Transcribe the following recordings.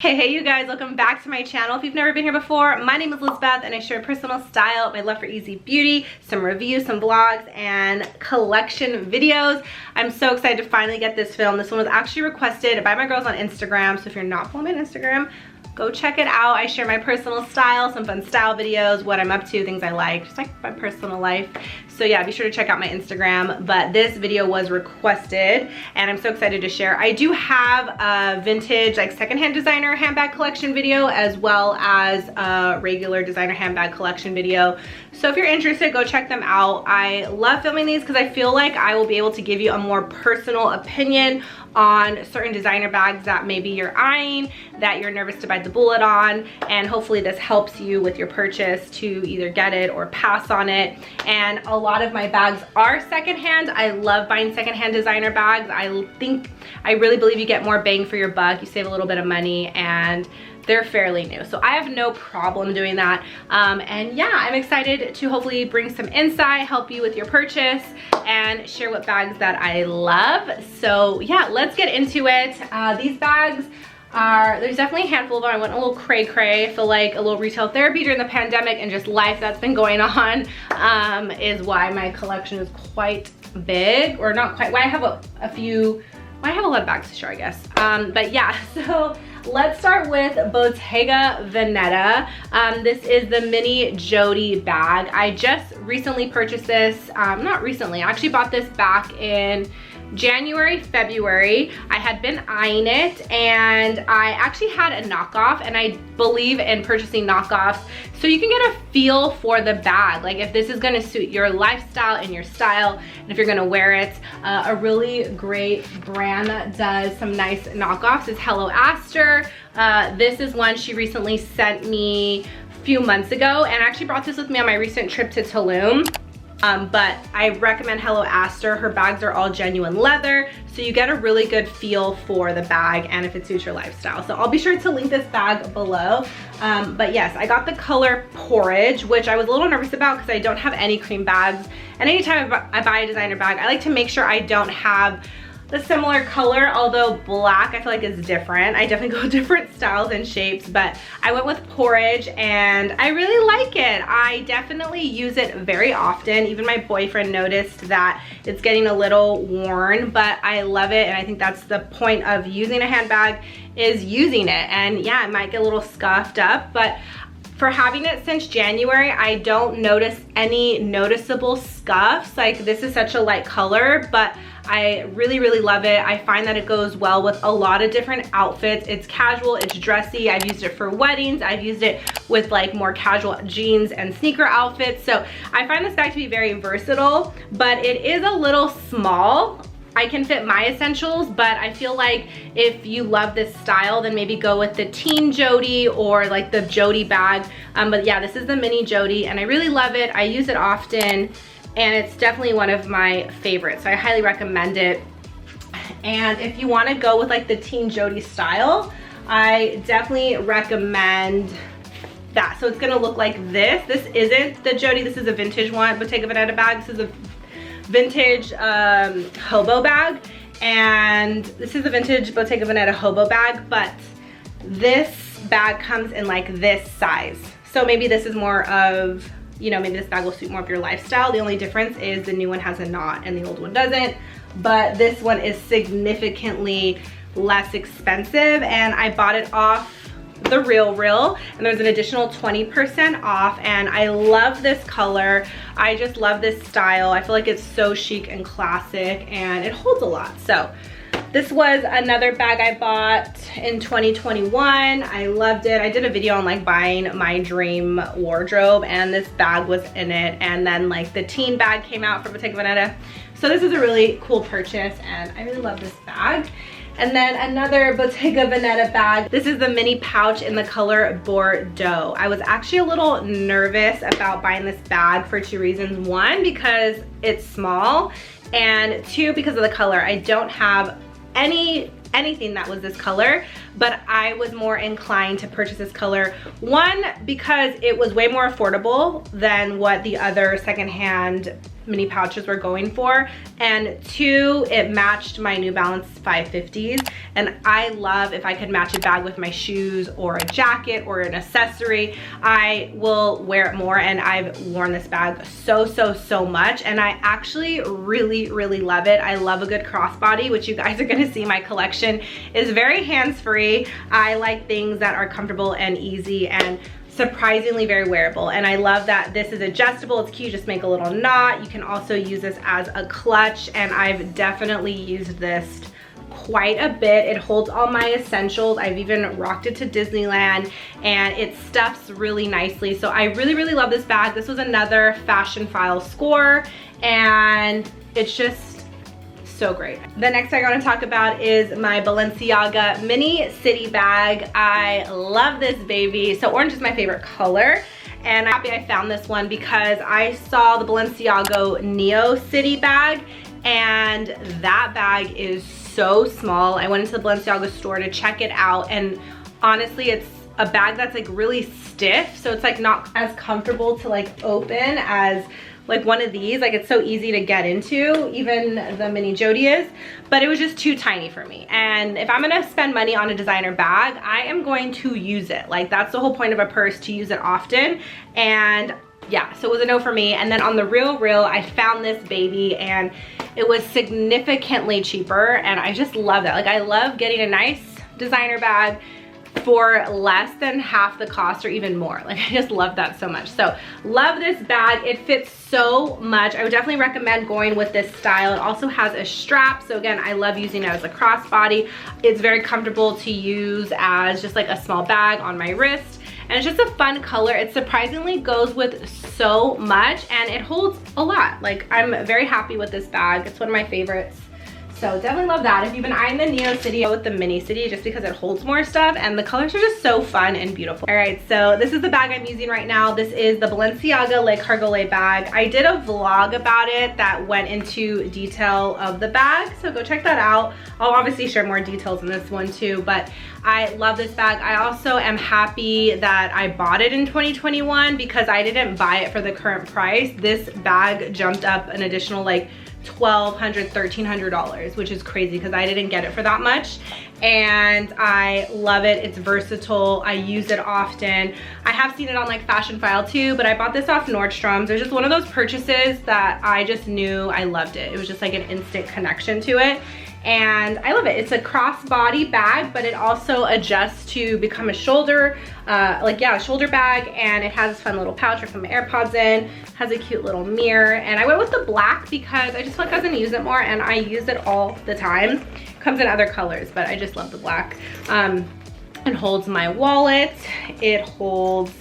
Hey you guys, welcome back to my channel. If you've never been here before, my name is Lizbeth and I share personal style, my love for easy beauty, some reviews, some vlogs, and collection videos. I'm so excited to finally get this filmed. This one was actually requested by my girls on Instagram, so if you're not following me on Instagram, go check it out. I share my personal style, some fun style videos, what I'm up to, things I like, just like my personal life. So yeah, be sure to check out my Instagram. But this video was requested and I'm so excited to share. I do have a vintage, like secondhand designer handbag collection video, as well as a regular designer handbag collection video. So if you're interested, go check them out. I love filming these because I feel like I will be able to give you a more personal opinion on certain designer bags that maybe you're eyeing, that you're nervous to bite the bullet on, and hopefully this helps you with your purchase to either get it or pass on it. And a lot of my bags are secondhand. I love buying secondhand designer bags. I really believe you get more bang for your buck. You save a little bit of money and they're fairly new, so I have no problem doing that. And yeah, I'm excited to hopefully bring some insight, help you with your purchase, and share what bags that I love. So yeah, let's get into it. These bags there's definitely a handful of them. I went a little cray-cray. I feel like a little retail therapy during the pandemic and just life that's been going on is why my collection is quite big, or not quite, why I have I have a lot of bags to share, I guess. But yeah, so let's start with Bottega Veneta. This is the mini Jodie bag. I just recently purchased this, not recently, I actually bought this back in January, February. I had been eyeing it and I actually had a knockoff, and I believe in purchasing knockoffs so you can get a feel for the bag, like if this is going to suit your lifestyle and your style, and if you're going to wear it. A really great brand that does some nice knockoffs is Hello Aster. This is one she recently sent me a few months ago, and I actually brought this with me on my recent trip to Tulum. But I recommend Hello Aster. Her bags are all genuine leather, so you get a really good feel for the bag and if it suits your lifestyle. So I'll be sure to link this bag below. But yes, I got the color Porridge, which I was a little nervous about because I don't have any cream bags. And anytime I buy a designer bag, I like to make sure I don't have the similar color, although black I feel like is different. I definitely go different styles and shapes, but I went with Porridge and I really like it. I definitely use it very often. Even my boyfriend noticed that it's getting a little worn, but I love it, and I think that's the point of using a handbag, is using it. And yeah, it might get a little scuffed up, but for having it since January, I don't notice any noticeable scuffs. Like, this is such a light color, but I really love it. I find that it goes well with a lot of different outfits. It's casual, it's dressy. I've used it for weddings. I've used it with like more casual jeans and sneaker outfits. So I find this bag to be very versatile, but it is a little small. I can fit my essentials, but I feel like if you love this style, then maybe go with the teen Jodie or like the Jodie bag. But yeah, this is the mini Jodie and I really love it. I use it often and it's definitely one of my favorites. So I highly recommend it. And if you want to go with like the teen Jodie style, I definitely recommend that. So it's gonna look like this. This isn't the Jodie, this is a vintage one, Bottega Veneta bag. This is a vintage hobo bag, and this is a vintage Bottega Veneta hobo bag, but this bag comes in like this size. So maybe this is more of, you know, maybe this bag will suit more of your lifestyle. The only difference is the new one has a knot and the old one doesn't, but this one is significantly less expensive, and I bought it off the real and there's an additional 20% off, and I love this color. I just love this style. I feel like it's so chic and classic and it holds a lot. So this was another bag I bought in 2021. I loved it. I did a video on like buying my dream wardrobe, and this bag was in it, and then like the teen bag came out from Bottega Veneta. So this is a really cool purchase and I really love this bag. And then another Bottega Veneta bag. This is the mini pouch in the color Bordeaux. I was actually a little nervous about buying this bag for two reasons. One, because it's small, and two, because of the color. I don't have anything that was this color, but I was more inclined to purchase this color. One, because it was way more affordable than what the other secondhand mini pouches we're going for, and 2, it matched my New Balance 550s, and I love if I could match a bag with my shoes or a jacket or an accessory, I will wear it more, and I've worn this bag so much, and I actually really love it. I love a good crossbody, which you guys are gonna see my collection is very hands-free. I like things that are comfortable and easy and surprisingly very wearable, and I love that this is adjustable. It's cute, just make a little knot. You can also use this as a clutch, and I've definitely used this quite a bit. It holds all my essentials. I've even rocked it to Disneyland, and it stuffs really nicely. So I really love this bag. This was another Fashion File score, and it's just so great. The next I want to talk about is my Balenciaga mini city bag. I love this baby. So orange is my favorite color, and I'm happy I found this one because I saw the Balenciaga Neo City bag, and that bag is so small. I went into the Balenciaga store to check it out, and honestly, it's a bag that's like really stiff, so it's like not as comfortable to like open as like one of these. Like, it's so easy to get into, even the mini Jodie is, but it was just too tiny for me. And if I'm gonna spend money on a designer bag, I am going to use it. Like, that's the whole point of a purse, to use it often. And yeah, so it was a no for me. And then on the Real, I found this baby, and it was significantly cheaper, and I just love that. Like, I love getting a nice designer bag for less than half the cost or even more. Like, I just love that so much. So love this bag. It fits so much. I would definitely recommend going with this style. It also has a strap, so again, I love using it as a crossbody. It's very comfortable to use as just like a small bag on my wrist, and it's just a fun color. It surprisingly goes with so much, and it holds a lot. Like, I'm very happy with this bag. It's one of my favorites. So definitely love that. If you've been eyeing the Neo City, go with the Mini City just because it holds more stuff, and the colors are just so fun and beautiful. All right, so this is the bag I'm using right now. This is the Balenciaga Le Cargole bag. I did a vlog about it that went into detail of the bag, so go check that out. I'll obviously share more details in this one too, but I love this bag. I also am happy that I bought it in 2021 because I didn't buy it for the current price. This bag jumped up an additional like $1,200, $1,300, which is crazy because I didn't get it for that much, and I love it. It's versatile. I use it often. I have seen it on like Fashion File too, but I bought this off Nordstrom's. There's just one of those purchases that I just knew I loved it. It was just like an instant connection to it, and I love it. It's a crossbody bag, but it also adjusts to become a shoulder, a shoulder bag, and it has this fun little pouch. I put my AirPods in, has a cute little mirror, and I went with the black because I just feel like I was gonna use it more, and I use it all the time. Comes in other colors, but I just love the black. It holds my wallet. It holds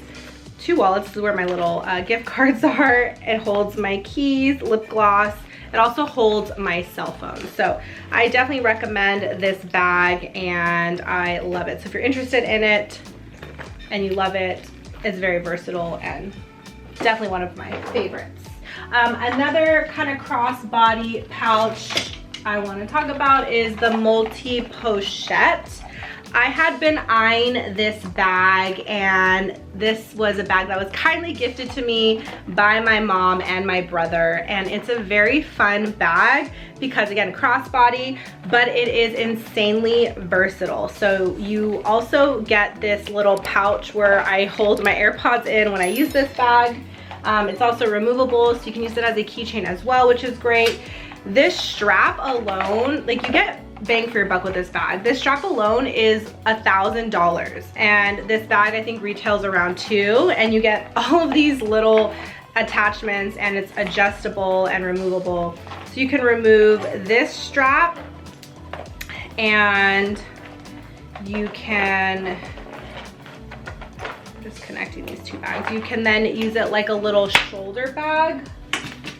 2 wallets. This is where my little gift cards are. It holds my keys, lip gloss. It also holds my cell phone. So I definitely recommend this bag, and I love it. So if you're interested in it and you love it, it's very versatile and definitely one of my favorites. Another kind of crossbody pouch I want to talk about is the multi Pochette. I had been eyeing this bag, and this was a bag that was kindly gifted to me by my mom and my brother, and it's a very fun bag because, again, crossbody, but it is insanely versatile. So you also get this little pouch where I hold my AirPods in when I use this bag. It's also removable, so you can use it as a keychain as well, which is great. This strap alone, like, you get bang for your buck with this bag. This strap alone is $1,000, and this bag I think retails around $2,000, and you get all of these little attachments, and it's adjustable and removable. So you can remove this strap, and you can, just connecting these 2 bags, you can then use it like a little shoulder bag,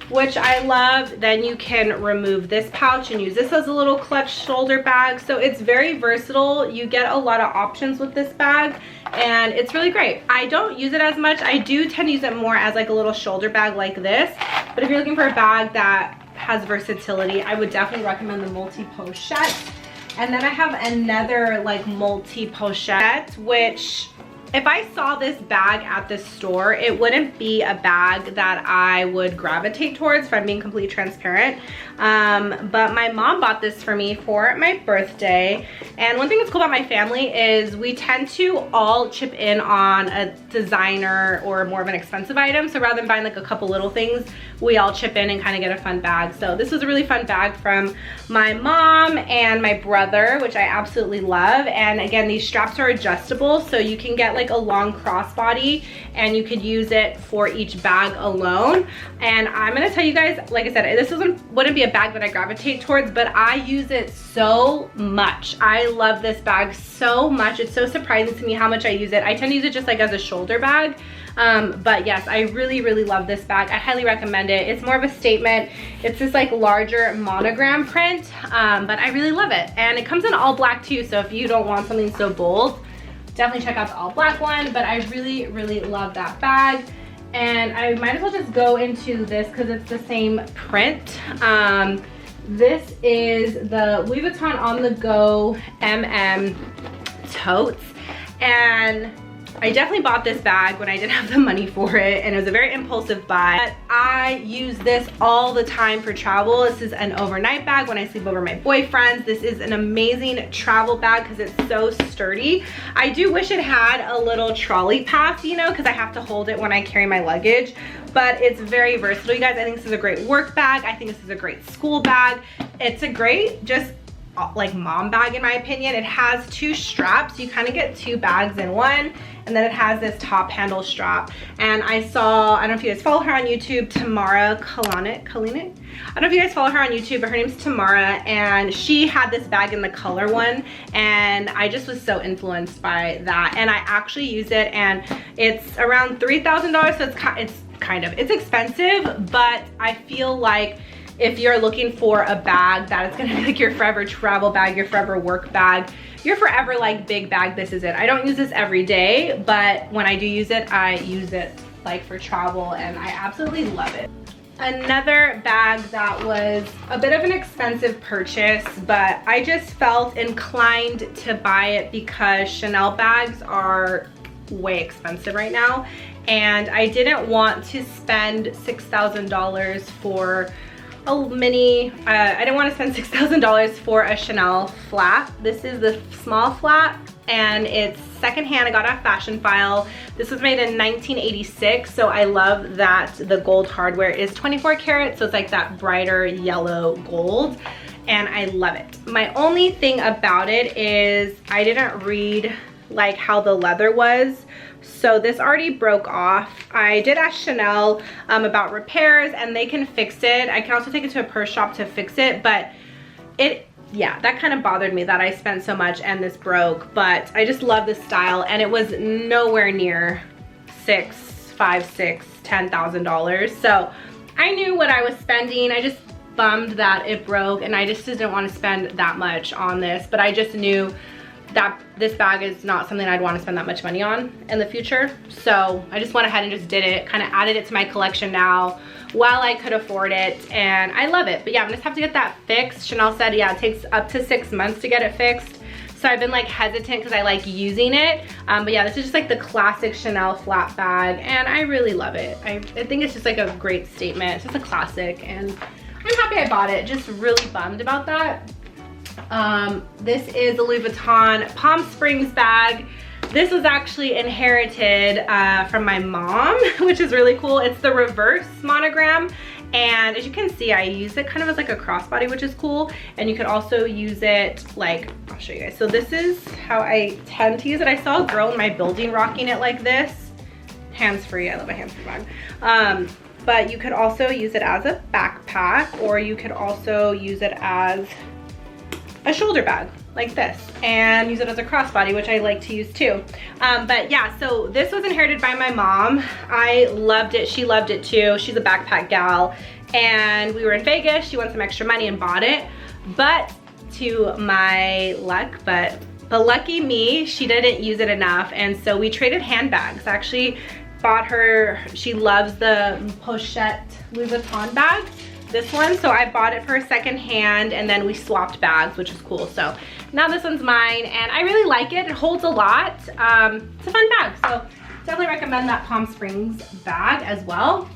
which I love. Then you can remove this pouch and use this as a little clutch shoulder bag. So it's very versatile. You get a lot of options with this bag, and it's really great. I don't use it as much. I do tend to use it more as like a little shoulder bag like this, but if you're looking for a bag that has versatility, I would definitely recommend the multi Pochette. And then I have another like multi Pochette, which if I saw this bag at the store, it wouldn't be a bag that I would gravitate towards, if I'm being completely transparent. But my mom bought this for me for my birthday. And one thing that's cool about my family is we tend to all chip in on a designer or more of an expensive item. So rather than buying like a couple little things, we all chip in and kind of get a fun bag. So this was a really fun bag from my mom and my brother, which I absolutely love. And again, these straps are adjustable, so you can get like a long crossbody and you could use it for each bag alone. And I'm gonna tell you guys, like I said, this wouldn't be a bag that I gravitate towards, but I use it so much. I love this bag so much. It's so surprising to me how much I use it. I tend to use it just like as a shoulder bag. But yes, I really, really love this bag. I highly recommend it. It's more of a statement. It's this like larger monogram print, but I really love it. And it comes in all black too, so if you don't want something so bold, definitely check out the all black one. But I really, really love that bag. And I might as well just go into this because it's the same print. This is the Louis Vuitton On The Go totes. And I definitely bought this bag when I didn't have the money for it, and it was a very impulsive buy. But I use this all the time for travel. This is an overnight bag when I sleep over my boyfriend's. This is an amazing travel bag because it's so sturdy. I do wish it had a little trolley pass, you know, because I have to hold it when I carry my luggage. But it's very versatile, you guys. I think this is a great work bag. I think this is a great school bag. It's a great just like mom bag in my opinion. It has two straps. You kind of get two bags in one. And then it has this top handle strap. And I don't know if you guys follow her on YouTube, Tamara Kalanick. I don't know if you guys follow her on YouTube, but her name's Tamara, and she had this bag in the color one, and I just was so influenced by that. And I actually use it, and it's around $3,000, so it's expensive, but I feel like if you're looking for a bag that is gonna be like your forever travel bag, your forever work bag, your forever like big bag, this is it. I don't use this every day, but when I do use it, I use it like for travel, and I absolutely love it. Another bag that was a bit of an expensive purchase, but I just felt inclined to buy it because Chanel bags are way expensive right now, and I didn't want to spend $6,000 for a mini, I didn't want to spend $6,000 for a Chanel flat. This is the small flat, and it's secondhand. I got it off Fashion File. This was made in 1986, so I love that the gold hardware is 24 karat, so it's like that brighter yellow gold, and I love it. My only thing about it is I didn't read like how the leather was. So this already broke off. I did ask Chanel about repairs, and they can fix it. I can also take it to a purse shop to fix it, but yeah, that kind of bothered me that I spent so much and this broke. But I just love this style, and it was nowhere near $10,000. So I knew what I was spending. I just bummed that it broke, and I just didn't want to spend that much on this, but I just knew that this bag is not something I'd want to spend that much money on in the future. So I just went ahead and just did it, kind of added it to my collection now while I could afford it, and I love it. But yeah, I'm just have to get that fixed. Chanel said, yeah, it takes up to 6 months to get it fixed. So I've been like hesitant because I like using it. But yeah, this is just like the classic Chanel flat bag, and I really love it. I think it's just like a great statement. It's just a classic, and I'm happy I bought it. Just really bummed about that. This is a Louis Vuitton Palm Springs bag. This was actually inherited from my mom, which is really cool. It's the reverse monogram, and as you can see, I use it kind of as like a crossbody, which is cool. And you could also use it like, I'll show you guys. So this is how I tend to use it. I saw a girl in my building rocking it like this. Hands-free, I love a hands-free bag. But you could also use it as a backpack, or you could also use it as a shoulder bag like this, and use it as a crossbody, which I like to use too. But yeah, so this was inherited by my mom. I loved it. She loved it too. She's a backpack gal, and we were in Vegas. She won some extra money and bought it, but to my luck, but lucky me, she didn't use it enough, and so we traded handbags. I actually bought her, she loves the Pochette Louis Vuitton bag. this one, so I bought it for secondhand, and then we swapped bags, which is cool. So now this one's mine, and I really like it. It holds a lot. It's a fun bag, so definitely recommend that Palm Springs bag as well.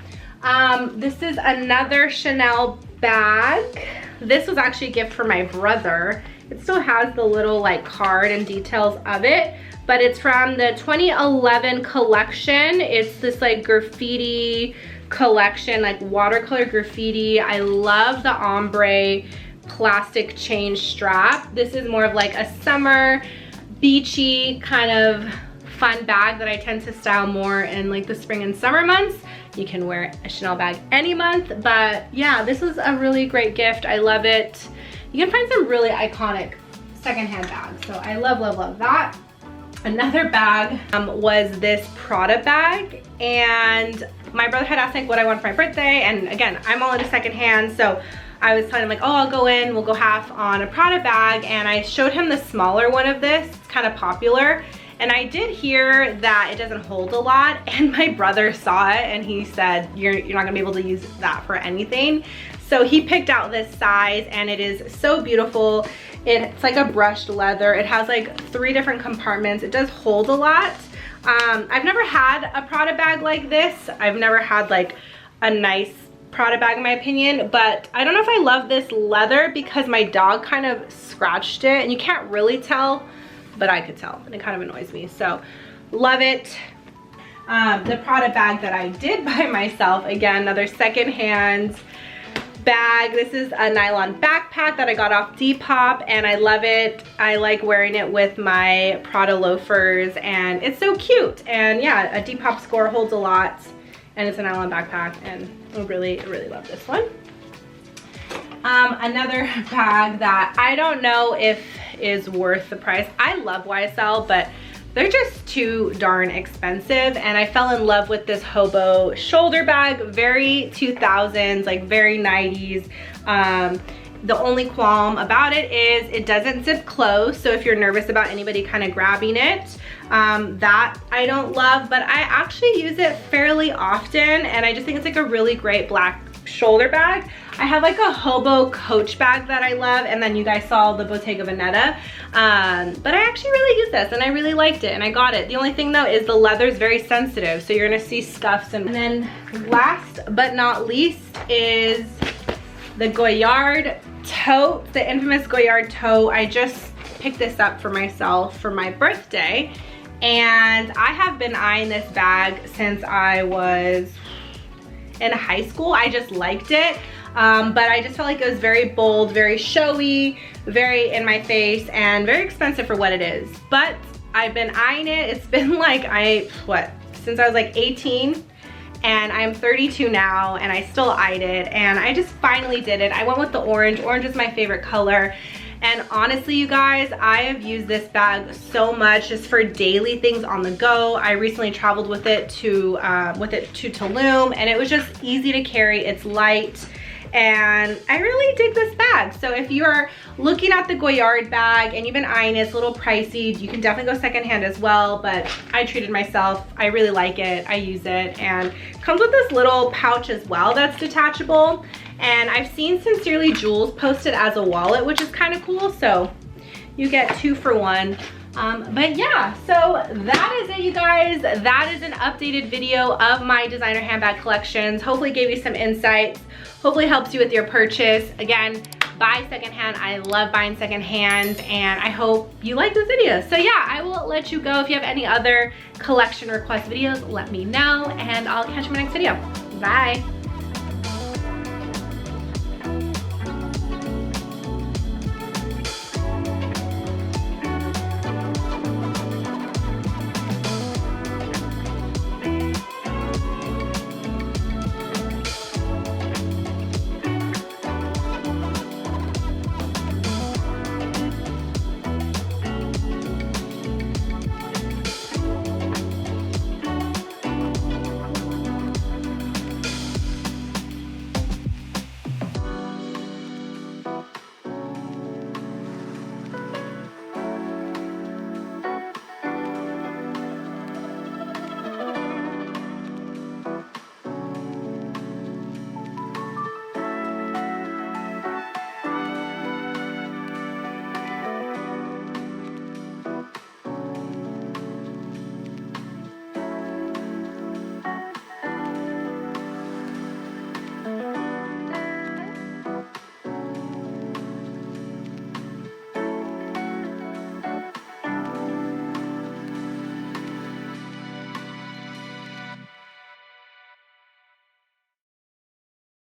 This is another Chanel bag. This was actually a gift for my brother. It still has the little like card and details of it, but it's from the 2011 collection. It's this like graffiti collection, like watercolor graffiti. I love the ombre plastic chain strap. This is more of like a summer beachy kind of fun bag that I tend to style more in like the spring and summer months. You can wear a Chanel bag any month, but yeah, this is a really great gift. I love it. You can find some really iconic secondhand bags, so I love, love, love that. Another bag was this Prada bag, and my brother had asked like what I want for my birthday, and again, I'm all into secondhand, so I was telling him like, oh, I'll go in, we'll go half on a Prada bag, and I showed him the smaller one of this. It's kind of popular, and I did hear that it doesn't hold a lot, and my brother saw it and he said, you're not gonna be able to use that for anything. So he picked out this size, and it is so beautiful. It's like a brushed leather. It has like 3 different compartments. It does hold a lot. I've never had a Prada bag like this. I've never had like a nice Prada bag in my opinion, but I don't know if I love this leather because my dog kind of scratched it, and you can't really tell, but I could tell, and it kind of annoys me. So love it. The Prada bag that I did buy myself, again, another secondhand bag. This is a nylon backpack that I got off Depop, and I love it. I like wearing it with my Prada loafers, and it's so cute. And yeah, a Depop score holds a lot, and it's a nylon backpack, and I really, really love this one. Another bag that I don't know if is worth the price. I love YSL, but they're just too darn expensive, and I fell in love with this Hobo shoulder bag. Very 2000s, like very 90s. The only qualm about it is it doesn't zip close, so if you're nervous about anybody kind of grabbing it, that I don't love, but I actually use it fairly often, and I just think it's like a really great black shoulder bag. I have like a Hobo Coach bag that I love, and then you guys saw the Bottega Veneta, but I actually really use this, and I really liked it, and I got it. The only thing though is the leather is very sensitive, so you're gonna see scuffs. And then last but not least is the Goyard Tote, the infamous Goyard Tote. I just picked this up for myself for my birthday, and I have been eyeing this bag since I was in high school. I just liked it, but I just felt like it was very bold, very showy, very in my face, and very expensive for what it is. But I've been eyeing it. It's been like, since I was like 18, and I'm 32 now, and I still eyed it, and I just finally did it. I went with the orange. Orange is my favorite color. And honestly, you guys, I have used this bag so much just for daily things on the go. I recently traveled with it to Tulum, and it was just easy to carry. It's light, and I really dig this bag. So if you're looking at the Goyard bag and you've been eyeing it, it's a little pricey, you can definitely go secondhand as well, but I treated myself. I really like it. I use it, and it comes with this little pouch as well that's detachable. And I've seen Sincerely Jules posted as a wallet, which is kind of cool. So you get 2 for 1. But yeah, so that is it, you guys. That is an updated video of my designer handbag collections. Hopefully gave you some insights. Hopefully helps you with your purchase. Again, buy secondhand. I love buying secondhand, and I hope you like this video. So yeah, I will let you go. If you have any other collection request videos, let me know, and I'll catch you in my next video. Bye.